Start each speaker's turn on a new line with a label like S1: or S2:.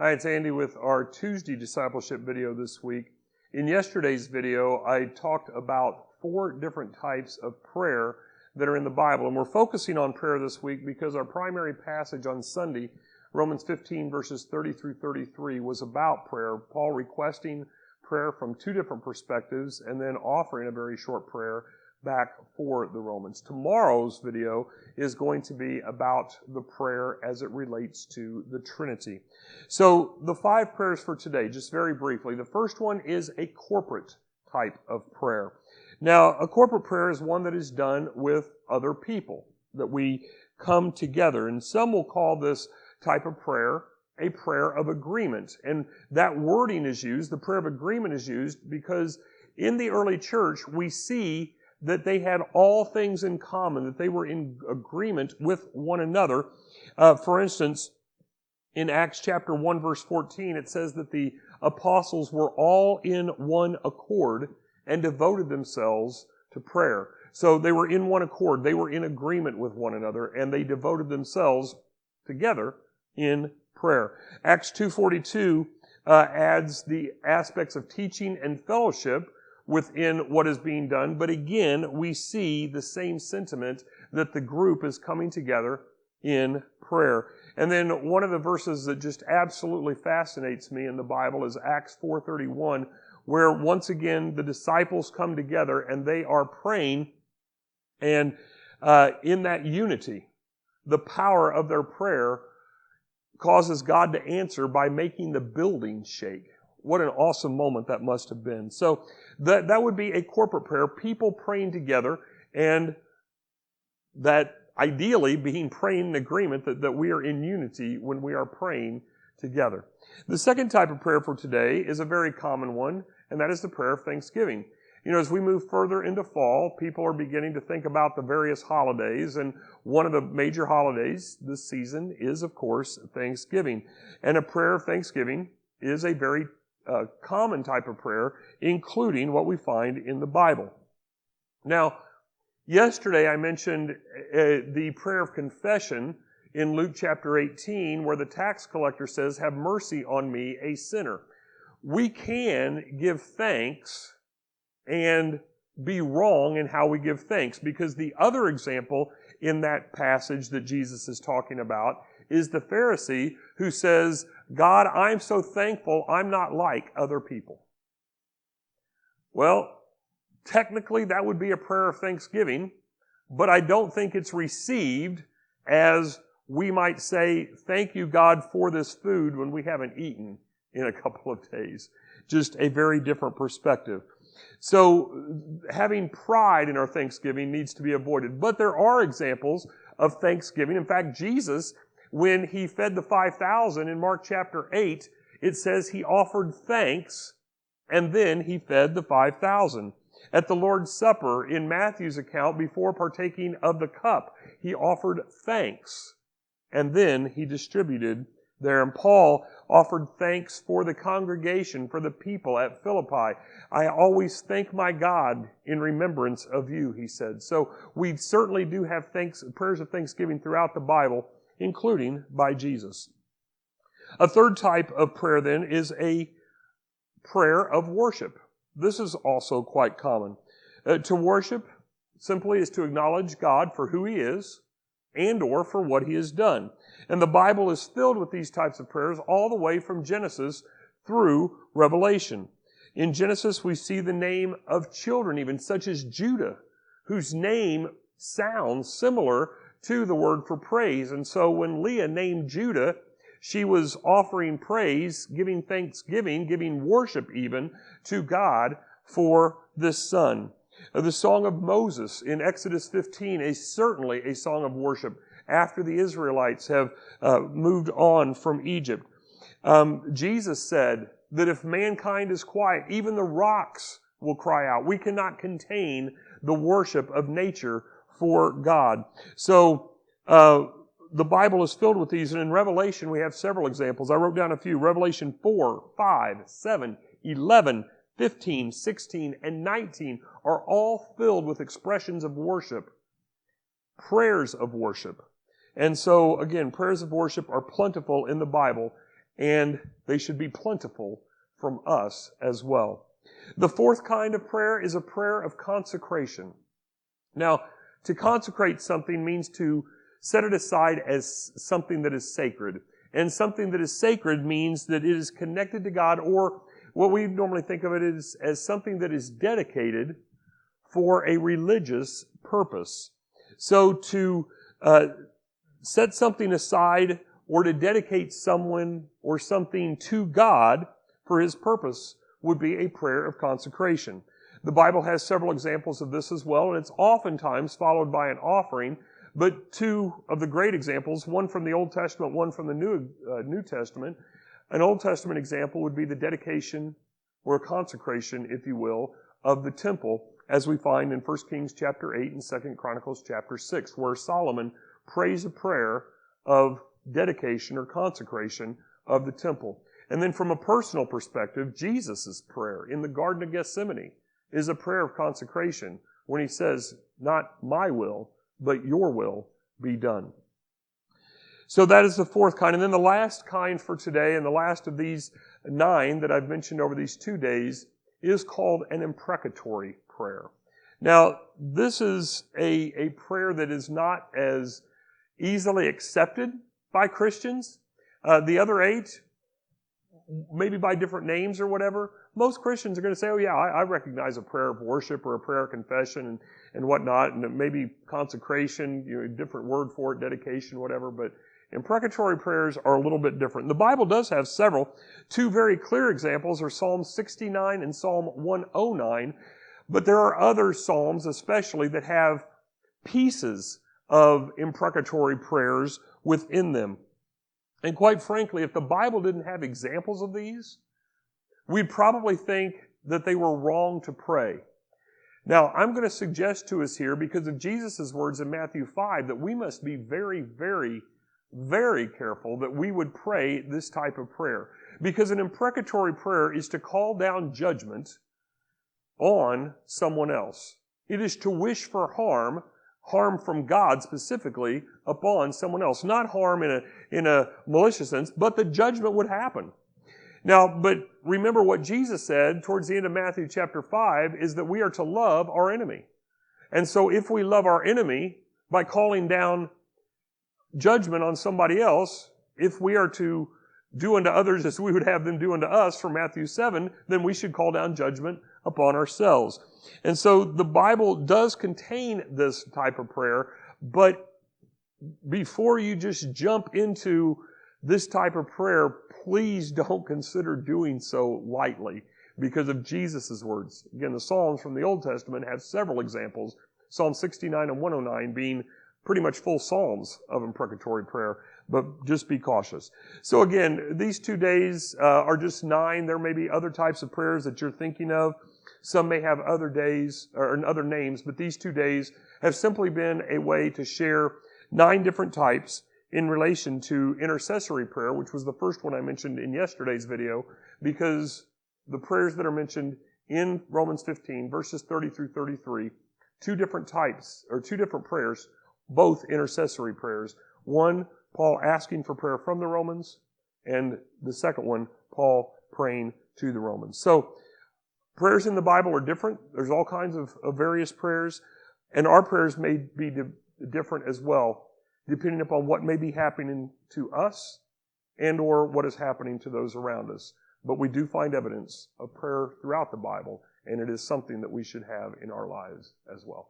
S1: Hi, it's Andy with our Tuesday discipleship video this week. In yesterday's video, I talked about 4 different types of prayer that are in the Bible. And we're focusing on prayer this week because our primary passage on Sunday, Romans 15 verses 30 through 33, was about prayer. Paul requesting prayer from 2 different perspectives and then offering a very short prayer back for the Romans. Tomorrow's video is going to be about the prayer as it relates to the Trinity. So the 5 prayers for today, just very briefly. The first one is a corporate type of prayer. Now, a corporate prayer is one that is done with other people, that we come together. And some will call this type of prayer a prayer of agreement. And that wording is used, the prayer of agreement is used, because in the early church we see that they had all things in common, that they were in agreement with one another. For instance, in Acts chapter 1 verse 14, it says that the apostles were all in one accord and devoted themselves to prayer. So they were in one accord, they were in agreement with one another, and they devoted themselves together in prayer. Acts 2:42 adds the aspects of teaching and fellowship within what is being done. But again, we see the same sentiment that the group is coming together in prayer. And then one of the verses that just absolutely fascinates me in the Bible is Acts 4:31, where once again the disciples come together and they are praying, and in that unity, the power of their prayer causes God to answer by making the building shake. What an awesome moment that must have been. So that would be a corporate prayer, people praying together, and that ideally being praying in agreement, that we are in unity when we are praying together. The second type of prayer for today is a very common one, and that is the prayer of thanksgiving. You know, as we move further into fall, people are beginning to think about the various holidays, and one of the major holidays this season is, of course, Thanksgiving. And a prayer of thanksgiving is a very common type of prayer, including what we find in the Bible. Now, yesterday I mentioned the prayer of confession in Luke chapter 18, where the tax collector says, "Have mercy on me, a sinner." We can give thanks and be wrong in how we give thanks, because the other example in that passage that Jesus is talking about is the Pharisee who says, "God, I'm so thankful I'm not like other people." Well, technically that would be a prayer of thanksgiving, but I don't think it's received as we might say, "Thank you, God, for this food," when we haven't eaten in a couple of days. Just a very different perspective. So having pride in our thanksgiving needs to be avoided. But there are examples of thanksgiving. In fact, Jesus, when he fed the 5,000 in Mark chapter 8, it says he offered thanks and then he fed the 5,000. At the Lord's Supper in Matthew's account, before partaking of the cup, he offered thanks and then he distributed there. And Paul offered thanks for the congregation, for the people at Philippi. "I always thank my God in remembrance of you," he said. So we certainly do have prayers of thanksgiving throughout the Bible, including by Jesus. A third type of prayer then is a prayer of worship. This is also quite common. To worship simply is to acknowledge God for who He is and or for what He has done. And the Bible is filled with these types of prayers all the way from Genesis through Revelation. In Genesis, we see the name of children, even such as Judah, whose name sounds similar to the word for praise. And so when Leah named Judah, she was offering praise, giving thanksgiving, giving worship even to God for this son. The Song of Moses in Exodus 15 is certainly a song of worship after the Israelites have moved on from Egypt. Jesus said that if mankind is quiet, even the rocks will cry out. We cannot contain the worship of nature for God. So the Bible is filled with these, and in Revelation we have several examples. I wrote down a few. Revelation 4, 5, 7, 11, 15, 16, and 19 are all filled with expressions of worship, prayers of worship. And so, again, prayers of worship are plentiful in the Bible, and they should be plentiful from us as well. The fourth kind of prayer is a prayer of consecration. Now, to consecrate something means to set it aside as something that is sacred. And something that is sacred means that it is connected to God, or what we normally think of it as something that is dedicated for a religious purpose. So to set something aside or to dedicate someone or something to God for His purpose would be a prayer of consecration. The Bible has several examples of this as well, and it's oftentimes followed by an offering. But two of the great examples, one from the Old Testament, one from the New Testament. An Old Testament example would be the dedication or consecration, if you will, of the temple, as we find in 1 Kings chapter 8 and 2 Chronicles chapter 6, where Solomon prays a prayer of dedication or consecration of the temple. And then from a personal perspective, Jesus' prayer in the Garden of Gethsemane is a prayer of consecration when He says, not my will, but your will be done. So that is the fourth kind. And then the last kind for today, and the last of these 9 that I've mentioned over these 2 days, is called an imprecatory prayer. Now, this is a prayer that is not as easily accepted by Christians. The other 8, maybe by different names or whatever, most Christians are going to say, oh yeah, I recognize a prayer of worship or a prayer of confession and whatnot, and maybe consecration, different word for it, dedication, whatever, but imprecatory prayers are a little bit different. The Bible does have several. 2 very clear examples are Psalm 69 and Psalm 109, but there are other Psalms especially that have pieces of imprecatory prayers within them. And quite frankly, if the Bible didn't have examples of these, we'd probably think that they were wrong to pray. Now, I'm going to suggest to us here, because of Jesus' words in Matthew 5, that we must be very, very, very careful that we would pray this type of prayer. Because an imprecatory prayer is to call down judgment on someone else. It is to wish for harm from God specifically upon someone else. Not harm in a malicious sense, but the judgment would happen. Now, but remember what Jesus said towards the end of Matthew chapter 5 is that we are to love our enemy. And so if we love our enemy by calling down judgment on somebody else, if we are to do unto others as we would have them do unto us from Matthew 7, then we should call down judgment upon ourselves. And so the Bible does contain this type of prayer, but before you just jump into this type of prayer, please don't consider doing so lightly because of Jesus' words. Again, the Psalms from the Old Testament have several examples, Psalm 69 and 109 being pretty much full Psalms of imprecatory prayer, but just be cautious. So again, these 2 days are just 9. There may be other types of prayers that you're thinking of. Some may have other days or other names, but these 2 days have simply been a way to share 9 different types in relation to intercessory prayer, which was the first one I mentioned in yesterday's video, because the prayers that are mentioned in Romans 15, verses 30 through 33, 2 different types, or 2 different prayers, both intercessory prayers. One, Paul asking for prayer from the Romans, and the second one, Paul praying to the Romans. So, prayers in the Bible are different. There's all kinds of various prayers, and our prayers may be different as well, depending upon what may be happening to us and or what is happening to those around us. But we do find evidence of prayer throughout the Bible, and it is something that we should have in our lives as well.